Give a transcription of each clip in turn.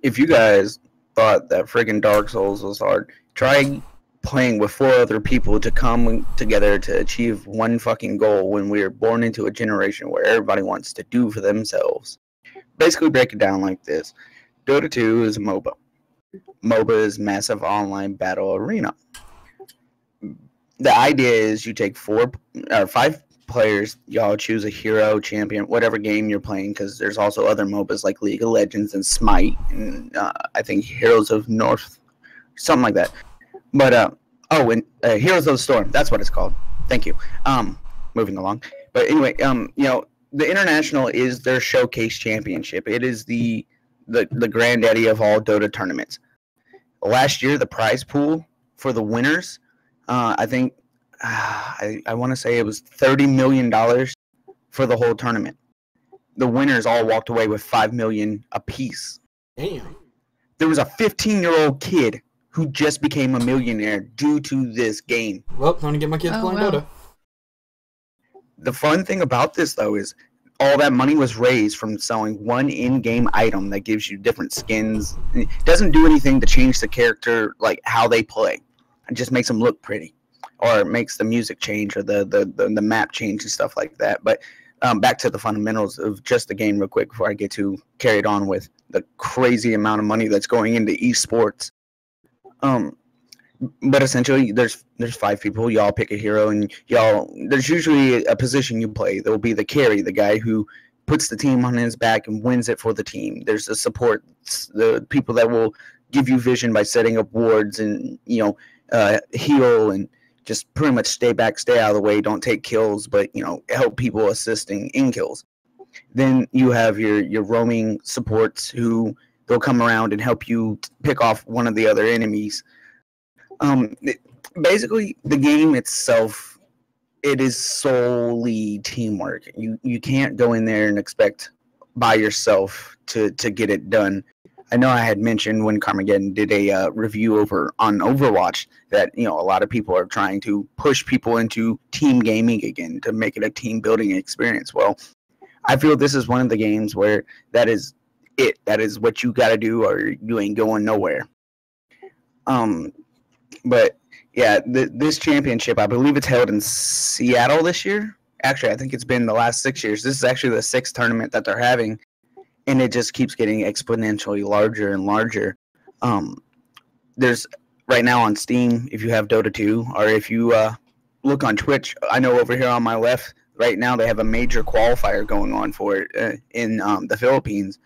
if you guys thought that friggin' Dark Souls was hard, try playing with 4 other people to come together to achieve one fucking goal when we were born into a generation where everybody wants to do for themselves. Basically, break it down like this. Dota 2 is a MOBA. MOBA is Massive Online Battle Arena. The idea is you take 4 or 5 players, y'all choose a hero, champion, whatever game you're playing, because there's also other MOBAs like League of Legends and Smite, and I think Heroes of North, something like that. But Heroes of the Storm, that's what it's called. Thank you. Moving along. But anyway, the International is their showcase championship. It is the granddaddy of all Dota tournaments. Last year, the prize pool for the winners, I think, I want to say it was $30 million for the whole tournament. The winners all walked away with $5 million apiece. Damn. There was a 15-year-old kid who just became a millionaire due to this game. Well, time to get my kids playing Dota. The fun thing about this, though, is all that money was raised from selling one in-game item that gives you different skins. It doesn't do anything to change the character, like how they play. It just makes them look pretty, or it makes the music change, or the map change and stuff like that. But back to the fundamentals of just the game real quick before I get too carried on with the crazy amount of money that's going into esports. But essentially, there's 5 people. Y'all pick a hero, and there's usually a position you play. There will be the carry, the guy who puts the team on his back and wins it for the team. There's the support, the people that will give you vision by setting up wards and heal and just pretty much stay back, stay out of the way, don't take kills, but help people assisting in kills. Then you have your roaming supports who they'll come around and help you pick off one of the other enemies. Basically, the game itself, it is solely teamwork. You can't go in there and expect by yourself to get it done. I know I had mentioned when Carmageddon did a review on Overwatch that a lot of people are trying to push people into team gaming again to make it a team building experience. Well, I feel this is one of the games where that is it. That is what you got to do, or you ain't going nowhere. But yeah, this championship, I believe it's held in Seattle this year. Actually, I think it's been the last 6 years. This is actually the 6th tournament that they're having, and it just keeps getting exponentially larger and larger. There's right now on Steam, if you have Dota 2, or if you look on Twitch, I know over here on my left right now they have a major qualifier going on for it in the Philippines.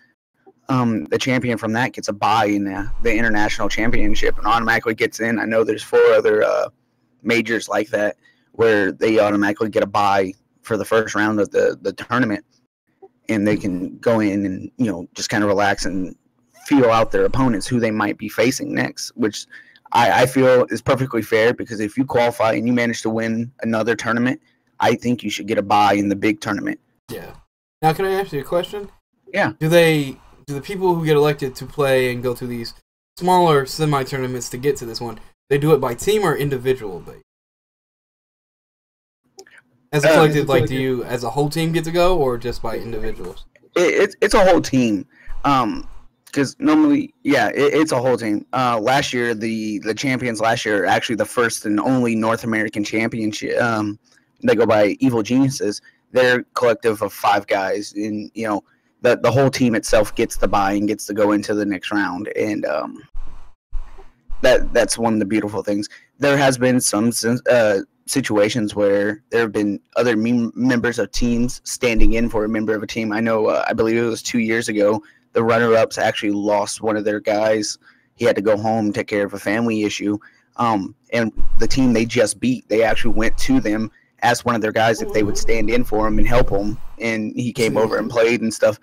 The champion from that gets a bye in the international championship and automatically gets in. I know there's 4 other majors like that where they automatically get a bye for the first round of the tournament, and they can go in and just kind of relax and feel out their opponents, who they might be facing next, which I feel is perfectly fair, because if you qualify and you manage to win another tournament, I think you should get a bye in the big tournament. Yeah. Now, can I ask you a question? Yeah. Do the people who get elected to play and go to these smaller semi-tournaments to get to this one, they do it by team or individual? As a collective, do you as a whole team get to go, or just by individuals? It's a whole team. Because normally, it's a whole team. Last year, the champions last year are actually the first and only North American championship. They go by Evil Geniuses. They're a collective of 5 guys, and the whole team itself gets the bye and gets to go into the next round, and that's one of the beautiful things. There has been some situations where there have been other members of teams standing in for a member of a team. I know, I believe it was 2 years ago, the runner-ups actually lost one of their guys. He had to go home, take care of a family issue, and the team they just beat, they actually went to them, asked one of their guys if they would stand in for him and help him, and he came over and played and stuff.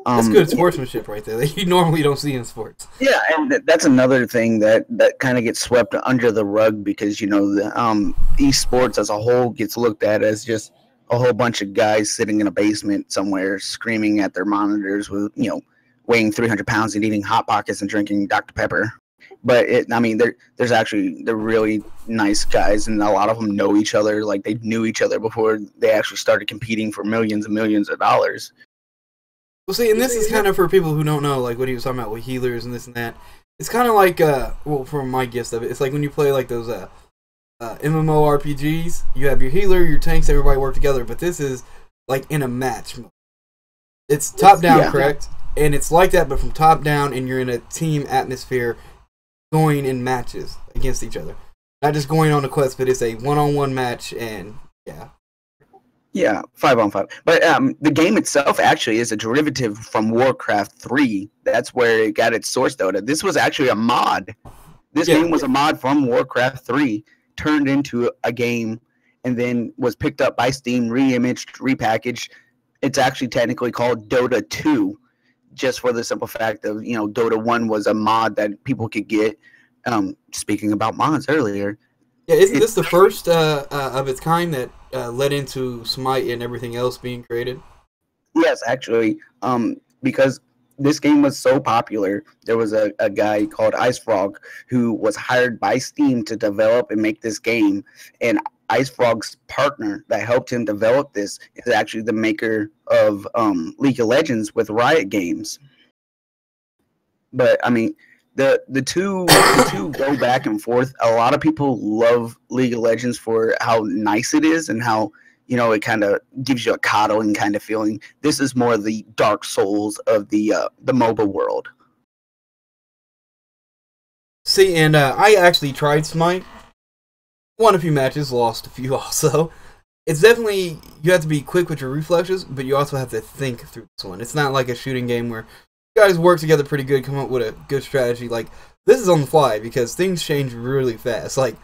That's good sportsmanship right there that you normally don't see in sports. Yeah, and that's another thing that kind of gets swept under the rug, because the esports as a whole gets looked at as just a whole bunch of guys sitting in a basement somewhere screaming at their monitors with weighing 300 pounds and eating Hot Pockets and drinking Dr. Pepper. But they're really nice guys, and a lot of them know each other. Like, they knew each other before they actually started competing for millions and millions of dollars. Well, see, and this is kind of for people who don't know, like what he was talking about with healers and this and that. It's kind of like, well, from my gist of it, it's like when you play like those MMORPGs. You have your healer, your tanks, everybody work together. But this is like in a match. It's top down, correct? And it's like that, but from top down, and you're in a team atmosphere, going in matches against each other. Not just going on a quest, but it's a one-on-one match, and yeah. Yeah, 5-on-5. But the game itself actually is a derivative from Warcraft 3. That's where it got its source Dota. This was actually a mod. This game was a mod from Warcraft 3, turned into a game, and then was picked up by Steam, re-imaged, repackaged. It's actually technically called Dota 2, just for the simple fact of, Dota 1 was a mod that people could get. Speaking about mods earlier. Yeah, isn't this the first of its kind that led into Smite and everything else being created? Yes, actually, because this game was so popular, there was a guy called IceFrog who was hired by Steam to develop and make this game, and IceFrog's partner that helped him develop this is actually the maker of League of Legends with Riot Games. But, I mean, the two go back and forth. A lot of people love League of Legends for how nice it is and how, it kind of gives you a coddling kind of feeling. This is more the Dark Souls of the MOBA world. See, and I actually tried Smite. Won a few matches, lost a few also. It's definitely, you have to be quick with your reflexes, but you also have to think through this one. It's not like a shooting game where guys work together pretty good, come up with a good strategy. Like, this is on the fly because things change really fast. Like,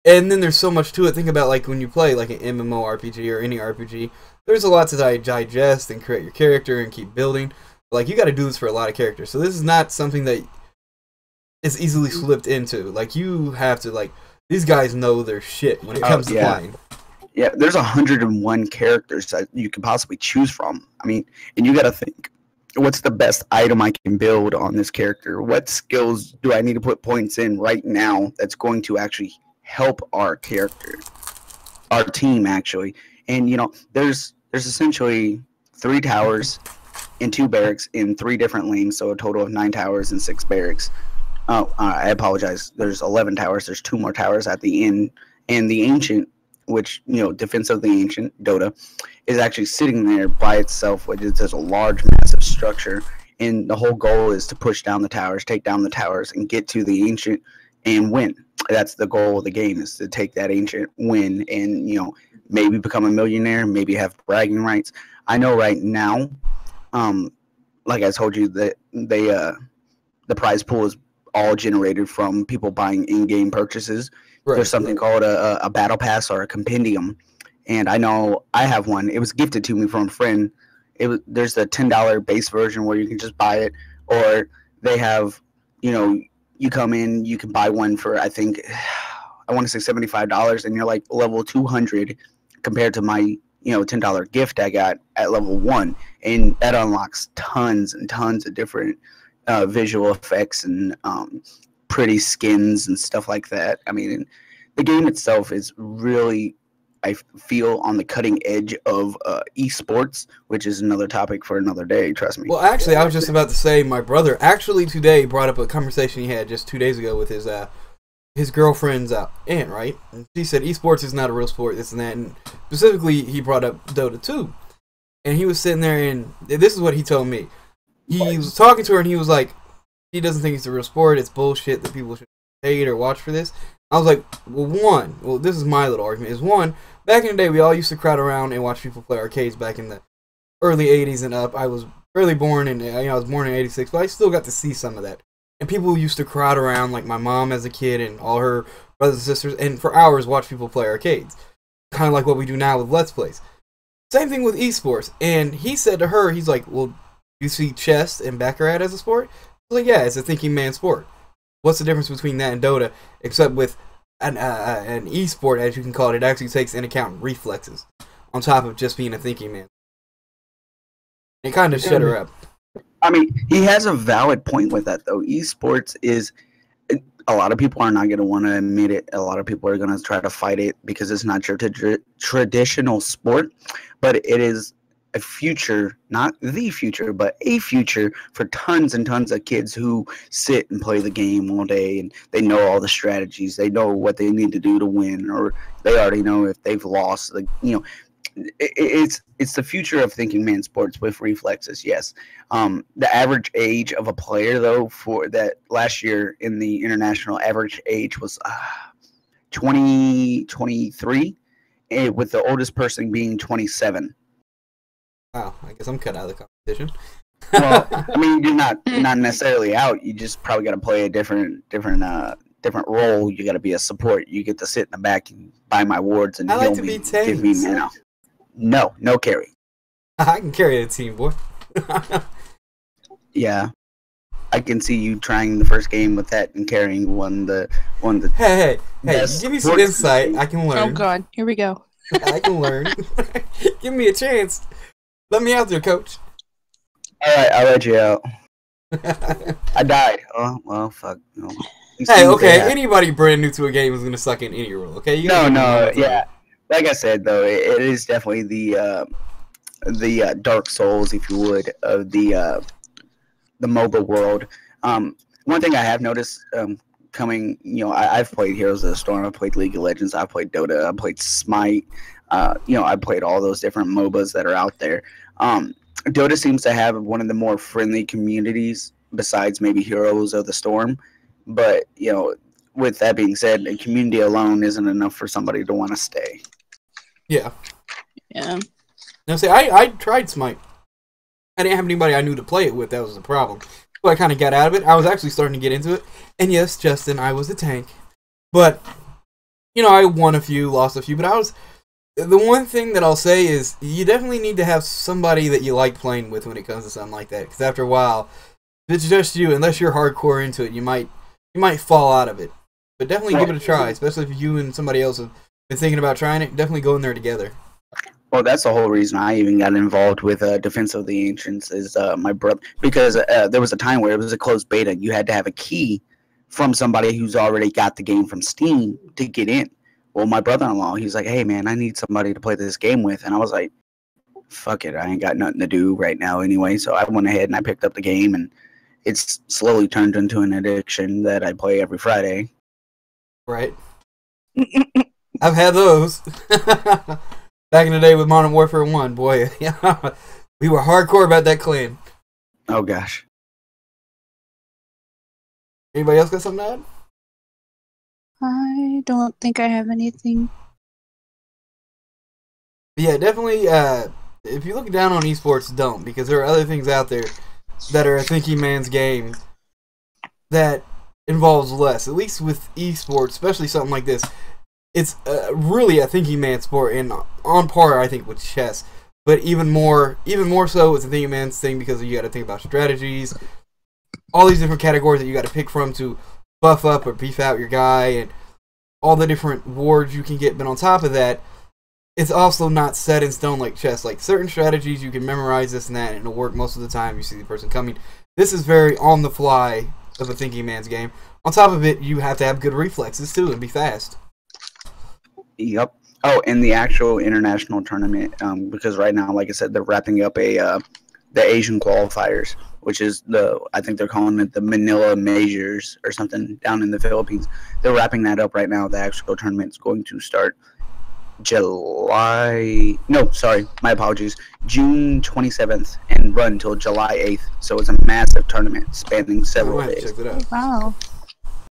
and then there's so much to it. Think about like when you play like an MMORPG or any RPG. There's a lot to digest and create your character and keep building. Like, you got to do this for a lot of characters. So this is not something that is easily slipped into. Like, you have to these guys know their shit when it comes to playing. Yeah, there's 101 characters that you could possibly choose from. I mean, and you got to think, what's the best item I can build on this character? What skills do I need to put points in right now that's going to actually help our character, our team, actually? And, there's essentially 3 towers and 2 barracks in 3 different lanes, so a total of 9 towers and 6 barracks. Oh, I apologize. There's 11 towers. There's 2 more towers at the end. And the Ancient, which, Defense of the Ancient, Dota, is actually sitting there by itself, which is a large, massive structure. And the whole goal is to push down the towers, take down the towers, and get to the Ancient and win. That's the goal of the game, is to take that Ancient, win, and, maybe become a millionaire, maybe have bragging rights. I know right now, like I told you, that the prize pool is all generated from people buying in-game purchases. Right. There's something called a battle pass or a compendium, and I know I have one. It was gifted to me from a friend. There's the $10 base version where you can just buy it, or they have, you come in, you can buy one for, I think, I want to say $75, and you're like level 200 compared to my $10 gift I got at level 1, and that unlocks tons and tons of different visual effects and pretty skins and stuff like that. I mean, the game itself is really, I feel, on the cutting edge of esports, which is another topic for another day, trust me. Well, actually, I was just about to say, my brother actually today brought up a conversation he had just 2 days ago with his girlfriend's aunt, right? And she said esports is not a real sport, this and that, and specifically he brought up Dota 2. And he was sitting there, and this is what he told me. He was talking to her, and he was like, he doesn't think it's a real sport. It's bullshit that people should pay or watch for this. I was like, well, this is my little argument. Is one, back in the day, we all used to crowd around and watch people play arcades back in the early 80s and up. I was barely born, and I was born in 86, but I still got to see some of that. And people used to crowd around, like my mom as a kid and all her brothers and sisters, and for hours watch people play arcades. Kind of like what we do now with Let's Plays. Same thing with esports. And he said to her, he's like, well, you see chess and Baccarat as a sport? I was like, yeah, it's a thinking man sport. What's the difference between that and Dota? Except with an e-sport, as you can call it, it actually takes into account reflexes on top of just being a thinking man. It kind of shut her up. I mean, he has a valid point with that, though. Esports is, a lot of people are not going to want to admit it. A lot of people are going to try to fight it because it's not your traditional sport, but it is a future, not the future, but a future for tons and tons of kids who sit and play the game all day, and they know all the strategies. They know what they need to do to win, or they already know if they've lost. Like, it's the future of thinking man sports with reflexes. Yes. The average age of a player, though, for that last year in the international, average age was 23, with the oldest person being 27. Wow, I guess I'm cut out of the competition. Well, I mean, you're not necessarily out. You just probably got to play a different role. You got to be a support. You get to sit in the back and buy my wards and I like heal to me, be tanks. give me mana. No carry. I can carry the team, boy. Yeah, I can see you trying the first game with that and carrying one. Hey, give me some insight. I can learn. Oh God, here we go. I can learn. Give me a chance. Let me out there, coach. All right, I'll let you out. I died. Oh, well, fuck. No. Hey, okay, anybody brand new to a game is going to suck in any role, okay? No, yeah. Like I said, though, it is definitely the Dark Souls, if you would, of the MOBA world. One thing I have noticed coming, I've played Heroes of the Storm, I've played League of Legends, I've played Dota, I've played Smite, I've played all those different MOBAs that are out there. Dota seems to have one of the more friendly communities besides maybe Heroes of the Storm. But, with that being said, a community alone isn't enough for somebody to want to stay. Yeah. Yeah. Now, see, I tried Smite. I didn't have anybody I knew to play it with. That was the problem. So I kind of got out of it. I was actually starting to get into it. And yes, Justin, I was a tank. But, I won a few, lost a few. But the one thing that I'll say is you definitely need to have somebody that you like playing with when it comes to something like that. Because after a while, if it's just you, unless you're hardcore into it, you might fall out of it. But definitely give it a try, especially if you and somebody else have been thinking about trying it. Definitely go in there together. Well, that's the whole reason I even got involved with Defense of the Ancients is my brother, because there was a time where it was a closed beta. You had to have a key from somebody who's already got the game from Steam to get in. Well, my brother-in-law, he's like, hey, man, I need somebody to play this game with. And I was like, fuck it, I ain't got nothing to do right now anyway. So I went ahead and I picked up the game, and it's slowly turned into an addiction that I play every Friday. Right. I've had those. Back in the day with Modern Warfare 1, boy. We were hardcore about that clan. Oh, gosh. Anybody else got something to add? I don't think I have anything. Yeah, definitely, if you're looking down on esports, don't. Because there are other things out there that are a thinking man's game that involves less. At least with esports, especially something like this. It's really a thinking man sport, and on par, I think, with chess. But even more so, it's a thinking man's thing because you got to think about strategies, all these different categories that you got to pick from to buff up or beef out your guy, and all the different wards you can get. But on top of that, it's also not set in stone like chess. Like certain strategies, you can memorize this and that, and it'll work most of the time. You see the person coming. This is very on the fly of a thinking man's game. On top of it, you have to have good reflexes too and be fast. Yep. Oh, and the actual international tournament, because right now, like I said, they're wrapping up the Asian qualifiers, which is I think they're calling it the Manila Majors or something down in the Philippines. They're wrapping that up right now. The actual tournament is going to start June 27th and run until July 8th. So it's a massive tournament spanning several days. Check it out. Wow.